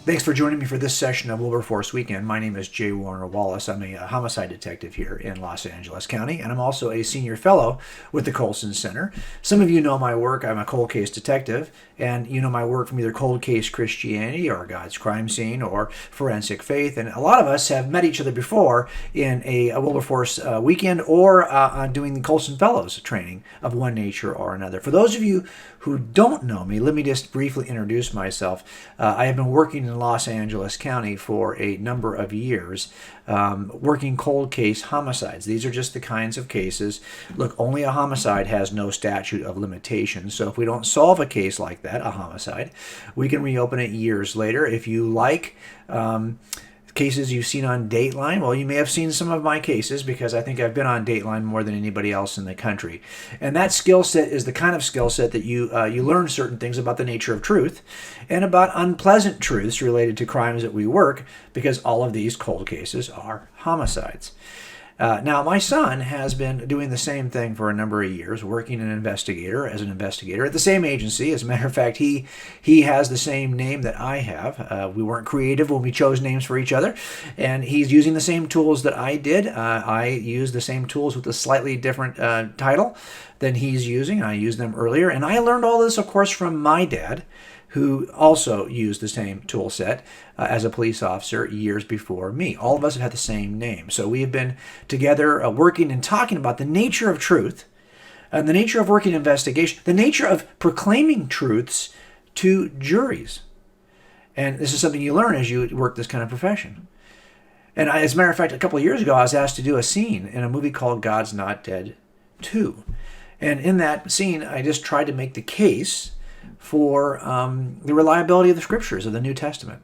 Thanks for joining me for this session of Wilberforce Weekend. My name is J. Warner Wallace. I'm a homicide detective here in Los Angeles County, and I'm also a senior fellow with the Colson Center. Some of you know my work. I'm a cold case detective, and you know my work from either cold case Christianity or God's crime scene or forensic faith. And a lot of us have met each other before in a Wilberforce Weekend or on doing the Colson Fellows training of one nature or another. For those of you who don't know me, let me just briefly introduce myself. I have been working in Los Angeles County for a number of years, working cold case homicides. These are just the kinds of cases. Look, only a homicide has no statute of limitations. So if we don't solve a case like that, a homicide, we can reopen it years later. If you like cases you've seen on Dateline, well, you may have seen some of my cases because I think I've been on Dateline more than anybody else in the country. And that skill set is the kind of skill set that you learn certain things about the nature of truth and about unpleasant truths related to crimes that we work, because all of these cold cases are homicides. Now, my son has been doing the same thing for a number of years, working as an investigator at the same agency. As a matter of fact, he has the same name that I have. We weren't creative when we chose names for each other, and he's using the same tools that I did. I use the same tools with a slightly different title than he's using. I used them earlier, and I learned all this, of course, from my dad, who also used the same tool set as a police officer years before me. All of us have had the same name. So we have been together working and talking about the nature of truth and the nature of working investigation, the nature of proclaiming truths to juries. And this is something you learn as you work this kind of profession. And as a matter of fact, a couple of years ago, I was asked to do a scene in a movie called God's Not Dead 2. And in that scene, I just tried to make the case for the reliability of the scriptures of the New Testament.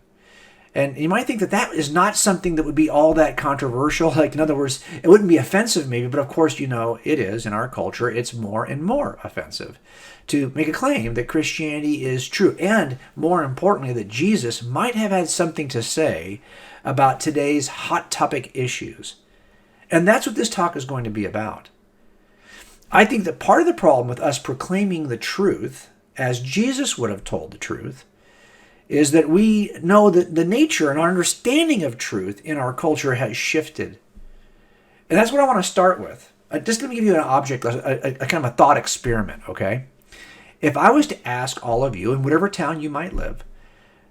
And you might think that that is not something that would be all that controversial. Like, in other words, it wouldn't be offensive maybe, but of course, you know, it is in our culture. It's more and more offensive to make a claim that Christianity is true. And more importantly, that Jesus might have had something to say about today's hot topic issues. And that's what this talk is going to be about. I think that part of the problem with us proclaiming the truth as Jesus would have told the truth, is that we know that the nature and our understanding of truth in our culture has shifted. And that's what I want to start with. Just let me give you an object, a kind of a thought experiment, okay? If I was to ask all of you, in whatever town you might live,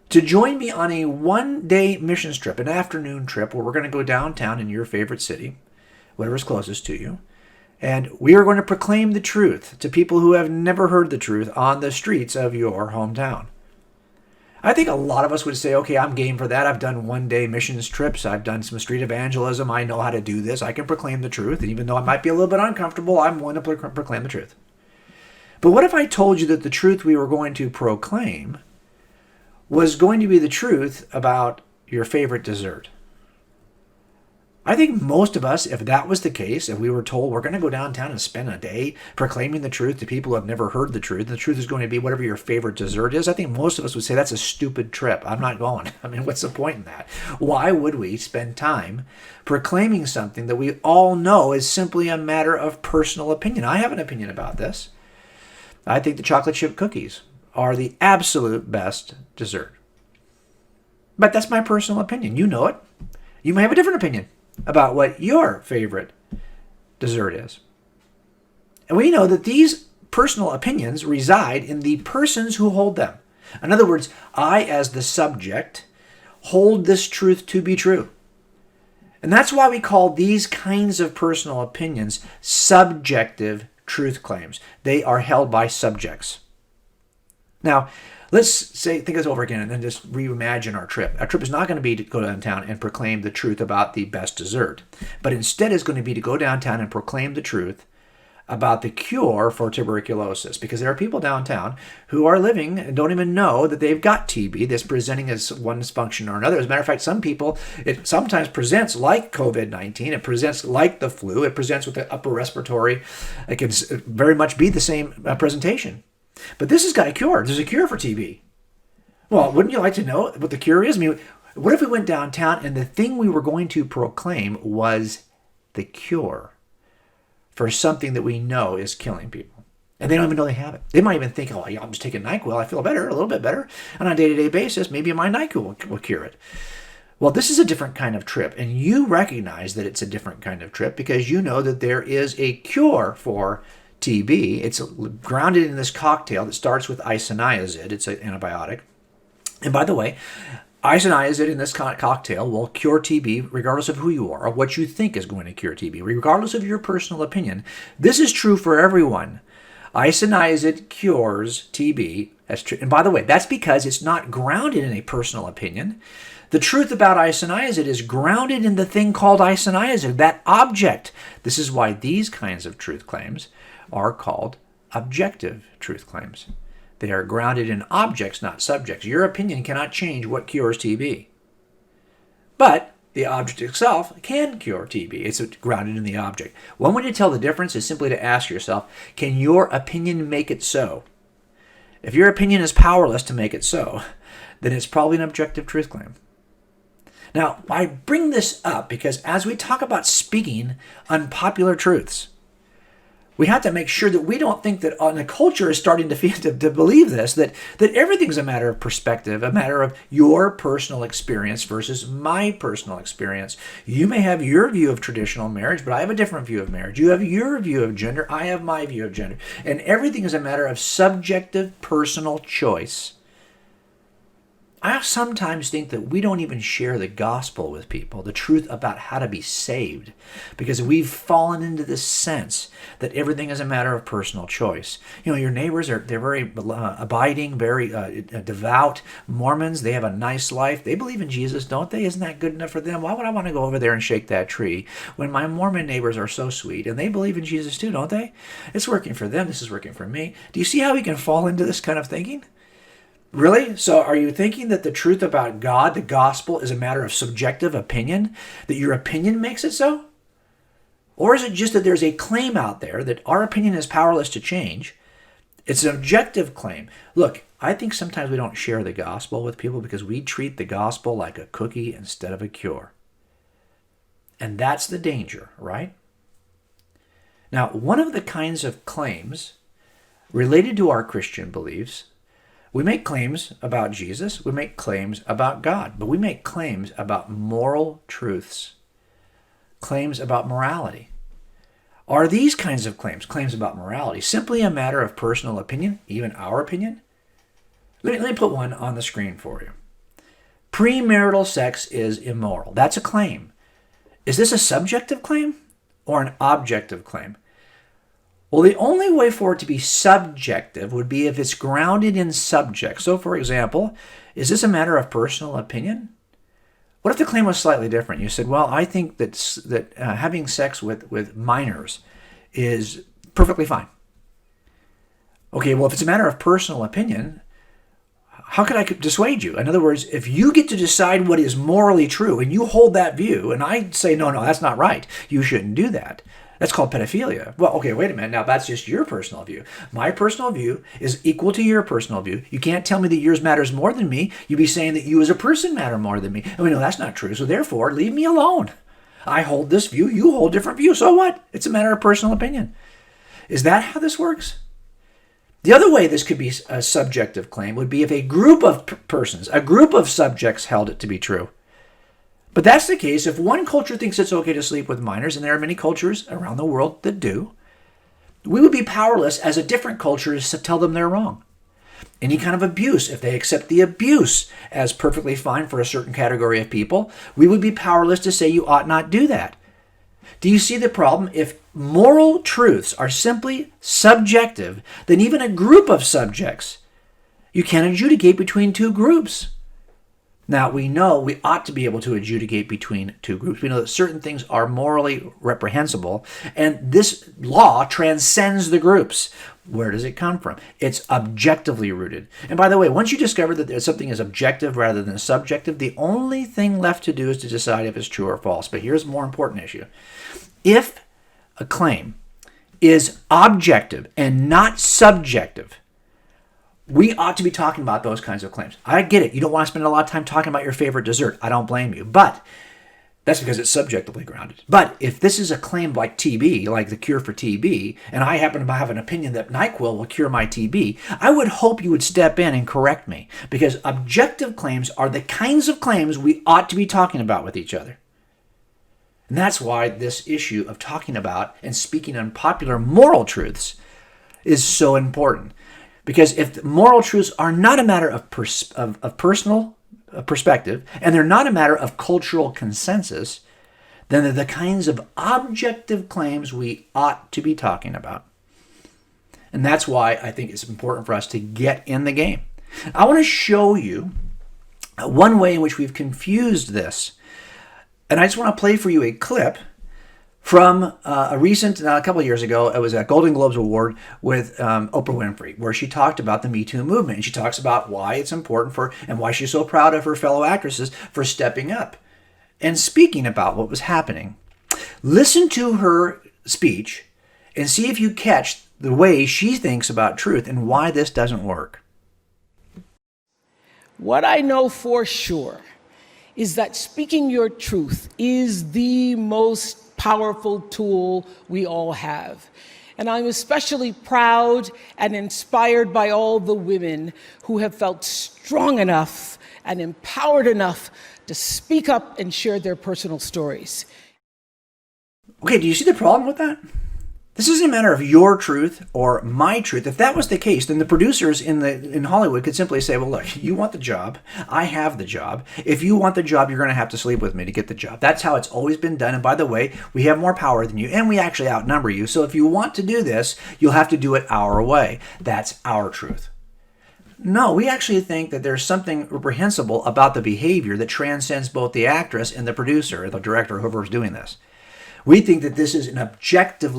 to join me on a one-day missions trip, an afternoon trip, where we're going to go downtown in your favorite city, whatever's closest to you, and we are going to proclaim the truth to people who have never heard the truth on the streets of your hometown. I think a lot of us would say, okay, I'm game for that. I've done one-day missions trips. I've done some street evangelism. I know how to do this. I can proclaim the truth. And even though I might be a little bit uncomfortable, I'm willing to proclaim the truth. But what if I told you that the truth we were going to proclaim was going to be the truth about your favorite dessert? I think most of us, if that was the case, if we were told we're going to go downtown and spend a day proclaiming the truth to people who have never heard the truth is going to be whatever your favorite dessert is, I think most of us would say that's a stupid trip. I'm not going. I mean, what's the point in that? Why would we spend time proclaiming something that we all know is simply a matter of personal opinion? I have an opinion about this. I think the chocolate chip cookies are the absolute best dessert. But that's my personal opinion. You know it. You may have a different opinion about what your favorite dessert is. And we know that these personal opinions reside in the persons who hold them. In other words, I, as the subject, hold this truth to be true. And that's why we call these kinds of personal opinions subjective truth claims. They are held by subjects. Now, think this over again and then just reimagine our trip. Our trip is not going to be to go downtown and proclaim the truth about the best dessert, but instead is going to be to go downtown and proclaim the truth about the cure for tuberculosis, because there are people downtown who are living and don't even know that they've got TB that's presenting as one function or another. As a matter of fact, some people, it sometimes presents like COVID-19. It presents like the flu. It presents with the upper respiratory. It can very much be the same presentation. But this has got a cure. There's a cure for TB. Well, wouldn't you like to know what the cure is? I mean, what if we went downtown and the thing we were going to proclaim was the cure for something that we know is killing people? And they don't even know they have it. They might even think, oh, yeah, I'm just taking NyQuil. I feel better, a little bit better. And on a day-to-day basis, maybe my NyQuil will cure it. Well, this is a different kind of trip. And you recognize that it's a different kind of trip because you know that there is a cure for TB. It's grounded in this cocktail that starts with isoniazid. It's an antibiotic. And by the way, isoniazid in this cocktail will cure TB regardless of who you are or what you think is going to cure TB, regardless of your personal opinion. This is true for everyone. Isoniazid cures TB. That's true. And by the way, that's because it's not grounded in a personal opinion. The truth about isoniazid is grounded in the thing called isoniazid, that object. This is why these kinds of truth claims are called objective truth claims. They are grounded in objects, not subjects. Your opinion cannot change what cures TB. But the object itself can cure TB. It's grounded in the object. One way to tell the difference is simply to ask yourself, can your opinion make it so? If your opinion is powerless to make it so, then it's probably an objective truth claim. Now, I bring this up because as we talk about speaking unpopular truths, we have to make sure that we don't think that the culture is starting to believe this, that everything's a matter of perspective, a matter of your personal experience versus my personal experience. You may have your view of traditional marriage, but I have a different view of marriage. You have your view of gender, I have my view of gender. And everything is a matter of subjective personal choice. I sometimes think that we don't even share the gospel with people, the truth about how to be saved, because we've fallen into this sense that everything is a matter of personal choice. You know, your neighbors, they're very abiding, very devout Mormons. They have a nice life. They believe in Jesus, don't they? Isn't that good enough for them? Why would I want to go over there and shake that tree when my Mormon neighbors are so sweet and they believe in Jesus too, don't they? It's working for them. This is working for me. Do you see how we can fall into this kind of thinking? Really? So are you thinking that the truth about God, the gospel, is a matter of subjective opinion? That your opinion makes it so? Or is it just that there's a claim out there that our opinion is powerless to change? It's an objective claim. Look, I think sometimes we don't share the gospel with people because we treat the gospel like a cookie instead of a cure. And that's the danger, right? Now, one of the kinds of claims related to our Christian beliefs, we make claims about Jesus, we make claims about God, but we make claims about moral truths, claims about morality. Are these kinds of claims about morality, simply a matter of personal opinion, even our opinion? Let me put one on the screen for you. Premarital sex is immoral. That's a claim. Is this a subjective claim or an objective claim? Well, the only way for it to be subjective would be if it's grounded in subject. So, for example, is this a matter of personal opinion? What if the claim was slightly different? You said, well, I think that having sex with minors is perfectly fine. Okay, well, if it's a matter of personal opinion, how could I dissuade you? In other words, if you get to decide what is morally true and you hold that view, and I say, no, that's not right, you shouldn't do that. That's called pedophilia. Well, okay, wait a minute. Now, that's just your personal view. My personal view is equal to your personal view. You can't tell me that yours matters more than me. You'd be saying that you as a person matter more than me. And we know that's not true. So therefore, leave me alone. I hold this view. You hold different view. So what? It's a matter of personal opinion. Is that how this works? The other way this could be a subjective claim would be if a group of persons, a group of subjects held it to be true. But that's the case if one culture thinks it's okay to sleep with minors, and there are many cultures around the world that do, we would be powerless as a different culture to tell them they're wrong. Any kind of abuse, if they accept the abuse as perfectly fine for a certain category of people, we would be powerless to say you ought not do that. Do you see the problem? If moral truths are simply subjective, then even a group of subjects, you can't adjudicate between two groups. Now, we know we ought to be able to adjudicate between two groups. We know that certain things are morally reprehensible, and this law transcends the groups. Where does it come from? It's objectively rooted. And by the way, once you discover that something is objective rather than subjective, the only thing left to do is to decide if it's true or false. But here's a more important issue. If a claim is objective and not subjective, we ought to be talking about those kinds of claims. I get it. You don't want to spend a lot of time talking about your favorite dessert. I don't blame you. But That's because it's subjectively grounded. But if this is a claim like TB, like the cure for TB, and I happen to have an opinion that NyQuil will cure my TB, I would hope you would step in and correct me, because objective claims are the kinds of claims we ought to be talking about with each other. And that's why this issue of talking about and speaking unpopular moral truths is so important. Because if moral truths are not a matter of personal perspective, and they're not a matter of cultural consensus, then they're the kinds of objective claims we ought to be talking about. And that's why I think it's important for us to get in the game. I want to show you one way in which we've confused this. And I just want to play for you a clip from a couple of years ago. It was a Golden Globes Award with Oprah Winfrey, where she talked about the Me Too movement. And she talks about why it's important and why she's so proud of her fellow actresses for stepping up and speaking about what was happening. Listen to her speech and see if you catch the way she thinks about truth and why this doesn't work. What I know for sure is that speaking your truth is the most powerful tool we all have. And I'm especially proud and inspired by all the women who have felt strong enough and empowered enough to speak up and share their personal stories. Okay, do you see the problem with that? This isn't a matter of your truth or my truth. If that was the case, then the producers in Hollywood could simply say, well, look, you want the job. I have the job. If you want the job, you're going to have to sleep with me to get the job. That's how it's always been done. And by the way, we have more power than you, and we actually outnumber you. So if you want to do this, you'll have to do it our way. That's our truth. No, we actually think that there's something reprehensible about the behavior that transcends both the actress and the producer, the director, whoever's doing this. We think that this is an objective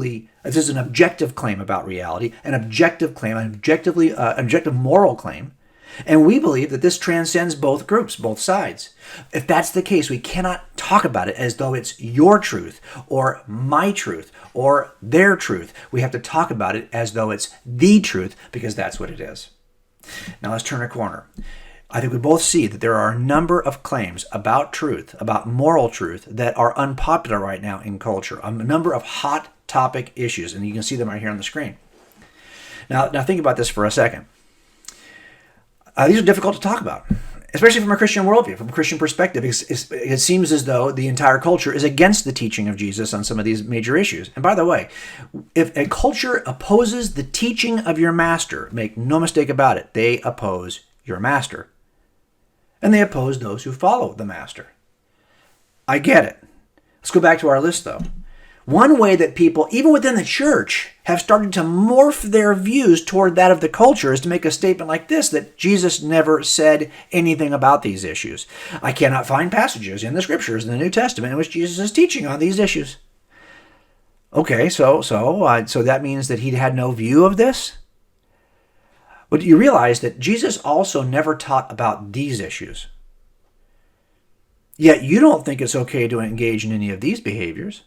claim about reality, an objective claim, an objective moral claim, and we believe that this transcends both groups, both sides. If that's the case, we cannot talk about it as though it's your truth or my truth or their truth. We have to talk about it as though it's the truth, because that's what it is. Now let's turn a corner. I think we both see that there are a number of claims about truth, about moral truth, that are unpopular right now in culture. A number of hot topic issues, and you can see them right here on the screen. Now think about this for a second. These are difficult to talk about, especially from a Christian worldview, from a Christian perspective. It seems as though the entire culture is against the teaching of Jesus on some of these major issues. And by the way, if a culture opposes the teaching of your master, make no mistake about it, they oppose your master. And they oppose those who follow the master. I get it. Let's go back to our list, though. One way that people, even within the church, have started to morph their views toward that of the culture is to make a statement like this, that Jesus never said anything about these issues. I cannot find passages in the scriptures in the New Testament in which Jesus is teaching on these issues. Okay, so that means that he had no view of this? But you realize that Jesus also never taught about these issues. Yet you don't think it's okay to engage in any of these behaviors.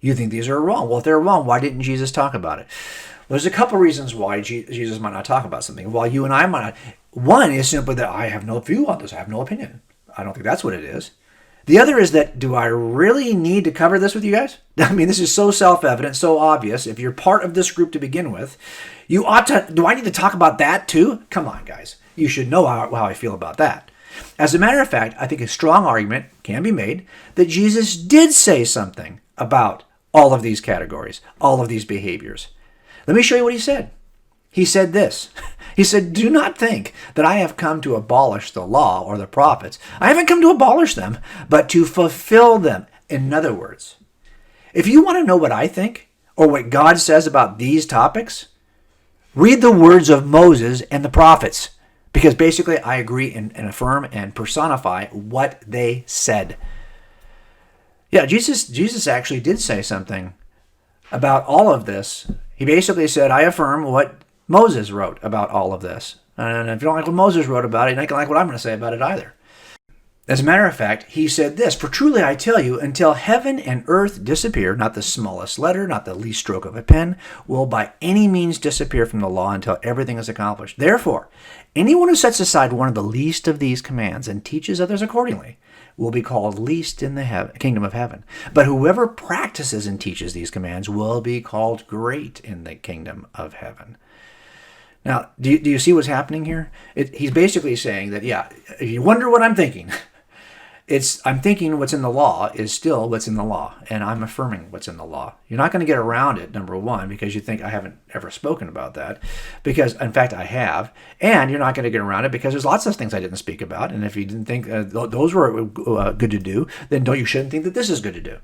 You think these are wrong. Well, if they're wrong, why didn't Jesus talk about it? Well, there's a couple reasons why Jesus might not talk about something, while you and I might not. One is simply that I have no view on this. I have no opinion. I don't think that's what it is. The other is that, do I really need to cover this with you guys? I mean, this is so self-evident, so obvious. If you're part of this group to begin with, you ought to. Do I need to talk about that too? Come on, guys. You should know how I feel about that. As a matter of fact, I think a strong argument can be made that Jesus did say something about all of these categories, all of these behaviors. Let me show you what he said. He said this. He said, do not think that I have come to abolish the law or the prophets. I haven't come to abolish them, but to fulfill them. In other words, if you want to know what I think or what God says about these topics, read the words of Moses and the prophets, because basically I agree and affirm and personify what they said. Yeah, Jesus actually did say something about all of this. He basically said, I affirm what Moses wrote about all of this. And if you don't like what Moses wrote about it, you're not going to like what I'm going to say about it either. As a matter of fact, he said this, for truly I tell you, until heaven and earth disappear, not the smallest letter, not the least stroke of a pen, will by any means disappear from the law until everything is accomplished. Therefore, anyone who sets aside one of the least of these commands and teaches others accordingly will be called least in the kingdom of heaven. But whoever practices and teaches these commands will be called great in the kingdom of heaven. Now, do you see what's happening here? He's basically saying that, yeah, if you wonder what I'm thinking, I'm thinking what's in the law is still what's in the law, and I'm affirming what's in the law. You're not going to get around it, number one, because you think I haven't ever spoken about that, because, in fact, I have, and you're not going to get around it because there's lots of things I didn't speak about, and if you didn't think those were good to do, then you shouldn't think that this is good to do.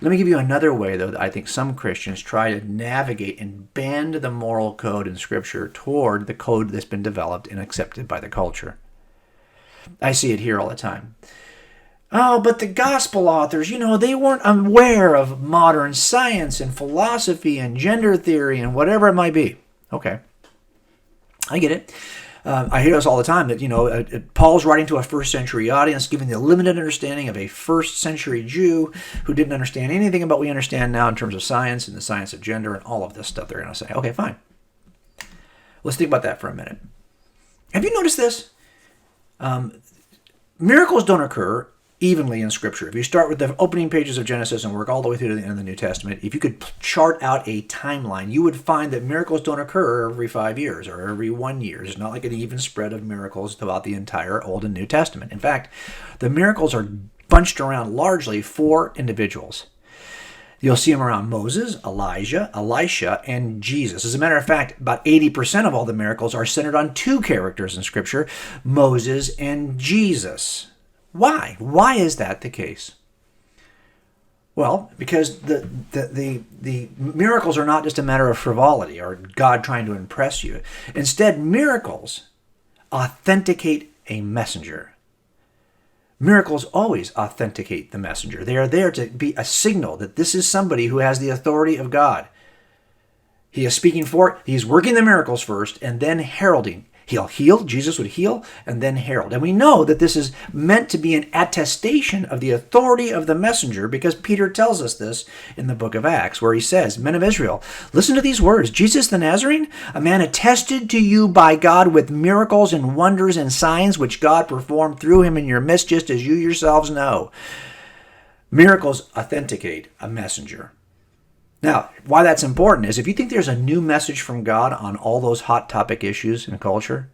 Let me give you another way, though, that I think some Christians try to navigate and bend the moral code in Scripture toward the code that's been developed and accepted by the culture. I see it here all the time. Oh, but the gospel authors, they weren't aware of modern science and philosophy and gender theory and whatever it might be. Okay, I get it. I hear this all the time that, Paul's writing to a first century audience, giving the limited understanding of a first century Jew who didn't understand anything about what we understand now in terms of science and the science of gender and all of this stuff they're going to say. Okay, fine. Let's think about that for a minute. Have you noticed this? Miracles don't occur evenly in Scripture. If you start with the opening pages of Genesis and work all the way through to the end of the New Testament, if you could chart out a timeline, you would find that miracles don't occur every 5 years or every 1 year. It's not like an even spread of miracles throughout the entire Old and New Testament. In fact, the miracles are bunched around largely 4 individuals. You'll see them around Moses, Elijah, Elisha, and Jesus. As a matter of fact, about 80% of all the miracles are centered on 2 characters in Scripture, Moses and Jesus. Why? Why is that the case? Well, because the miracles are not just a matter of frivolity or God trying to impress you. Instead, miracles authenticate a messenger. Miracles always authenticate the messenger. They are there to be a signal that this is somebody who has the authority of God. He is speaking for, he's working the miracles first and then heralding. He'll heal, Jesus would heal, and then herald. And we know that this is meant to be an attestation of the authority of the messenger because Peter tells us this in the book of Acts, where he says, Men of Israel, listen to these words. Jesus the Nazarene, a man attested to you by God with miracles and wonders and signs which God performed through him in your midst, just as you yourselves know. Miracles authenticate a messenger. Now, why that's important is if you think there's a new message from God on all those hot topic issues in culture,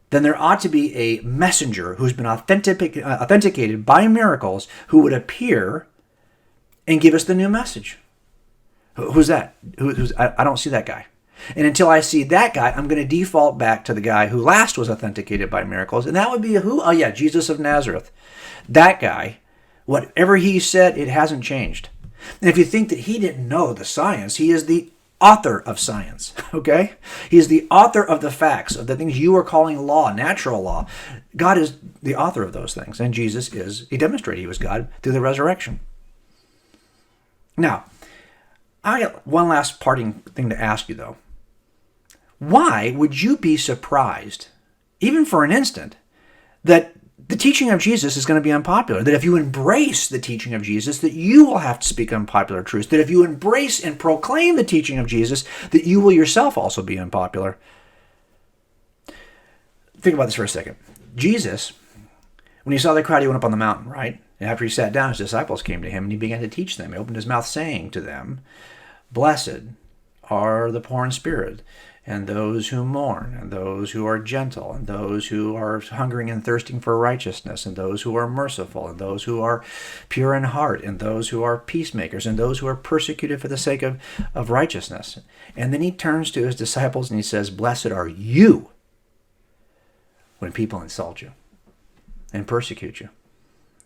then there ought to be a messenger who's been authenticated by miracles who would appear and give us the new message. Who's that? I don't see that guy. And until I see that guy, I'm going to default back to the guy who last was authenticated by miracles. And that would be who? Oh yeah, Jesus of Nazareth. That guy, whatever he said, it hasn't changed. And if you think that he didn't know the science, he is the author of science, okay? He is the author of the facts, of the things you are calling law, natural law. God is the author of those things, and Jesus he demonstrated he was God through the resurrection. Now, I got one last parting thing to ask you, though. Why would you be surprised, even for an instant, that the teaching of Jesus is going to be unpopular, that if you embrace the teaching of Jesus, that you will have to speak unpopular truths, that if you embrace and proclaim the teaching of Jesus, that you will yourself also be unpopular? Think about this for a second. Jesus, when he saw the crowd, he went up on the mountain, right? And after he sat down, his disciples came to him, and he began to teach them. He opened his mouth saying to them, Blessed are the poor in spirit, and those who mourn, and those who are gentle, and those who are hungering and thirsting for righteousness, and those who are merciful, and those who are pure in heart, and those who are peacemakers, and those who are persecuted for the sake of righteousness. And then he turns to his disciples and he says, Blessed are you when people insult you and persecute you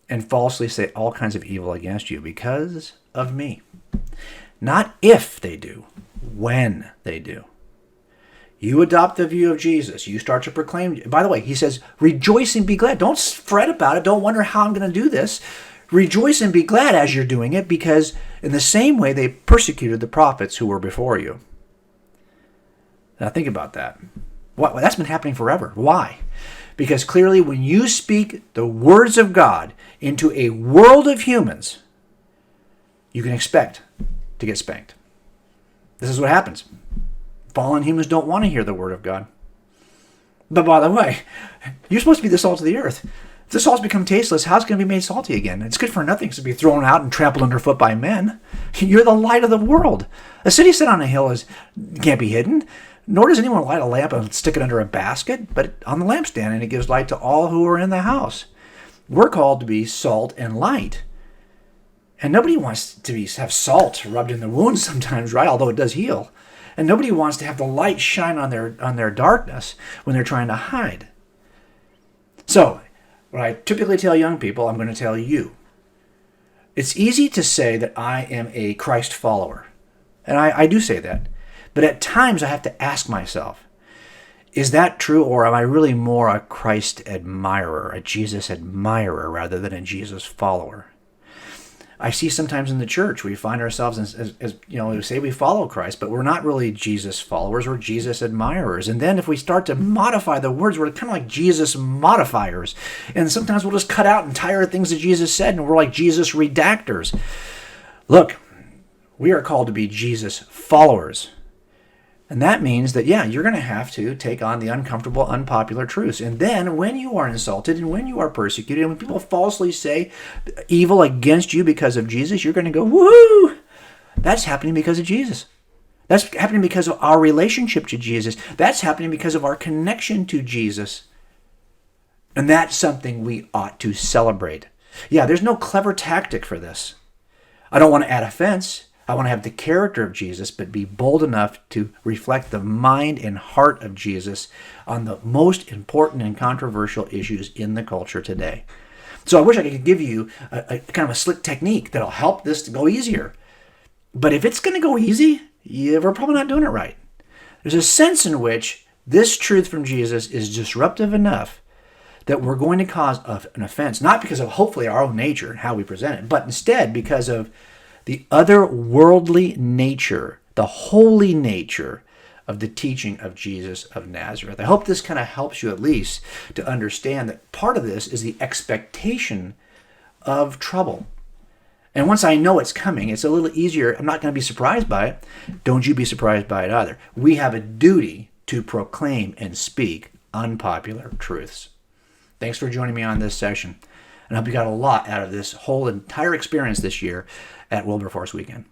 and falsely say all kinds of evil against you because of me. Not if they do, when they do. You adopt the view of Jesus. You start to proclaim. By the way, he says, rejoice and be glad. Don't fret about it. Don't wonder how I'm going to do this. Rejoice and be glad as you're doing it, because in the same way they persecuted the prophets who were before you. Now think about that. Well, that's been happening forever. Why? Because clearly when you speak the words of God into a world of humans, you can expect to get spanked. This is what happens. Fallen humans don't want to hear the word of God. But by the way, you're supposed to be the salt of the earth. If the salt's become tasteless, how's it going to be made salty again? It's good for nothing to be thrown out and trampled underfoot by men. You're the light of the world. A city set on a hill can't be hidden, nor does anyone light a lamp and stick it under a basket, but on the lampstand, and it gives light to all who are in the house. We're called to be salt and light. And nobody wants to have salt rubbed in the wounds sometimes, right? Although it does heal. And nobody wants to have the light shine on their darkness when they're trying to hide. So, what I typically tell young people, I'm going to tell you. It's easy to say that I am a Christ follower. And I do say that. But at times I have to ask myself, is that true, or am I really more a Christ admirer, a Jesus admirer, rather than a Jesus follower? I see sometimes in the church we find ourselves as we say we follow Christ, but we're not really Jesus followers, we're Jesus admirers. And then if we start to modify the words, we're kind of like Jesus modifiers. And sometimes we'll just cut out entire things that Jesus said, and we're like Jesus redactors. Look, we are called to be Jesus followers. And that means that, you're going to have to take on the uncomfortable, unpopular truths. And then when you are insulted and when you are persecuted and when people falsely say evil against you because of Jesus, you're going to go, woohoo! That's happening because of Jesus. That's happening because of our relationship to Jesus. That's happening because of our connection to Jesus. And that's something we ought to celebrate. There's no clever tactic for this. I don't want to add offense. I want to have the character of Jesus, but be bold enough to reflect the mind and heart of Jesus on the most important and controversial issues in the culture today. So I wish I could give you a kind of a slick technique that'll help this to go easier. But if it's going to go easy, we're probably not doing it right. There's a sense in which this truth from Jesus is disruptive enough that we're going to cause an offense, not because of hopefully our own nature and how we present it, but instead because of the otherworldly nature, the holy nature of the teaching of Jesus of Nazareth. I hope this kind of helps you at least to understand that part of this is the expectation of trouble. And once I know it's coming, it's a little easier. I'm not going to be surprised by it. Don't you be surprised by it either. We have a duty to proclaim and speak unpopular truths. Thanks for joining me on this session. And I hope you got a lot out of this whole entire experience this year at Wilberforce Weekend.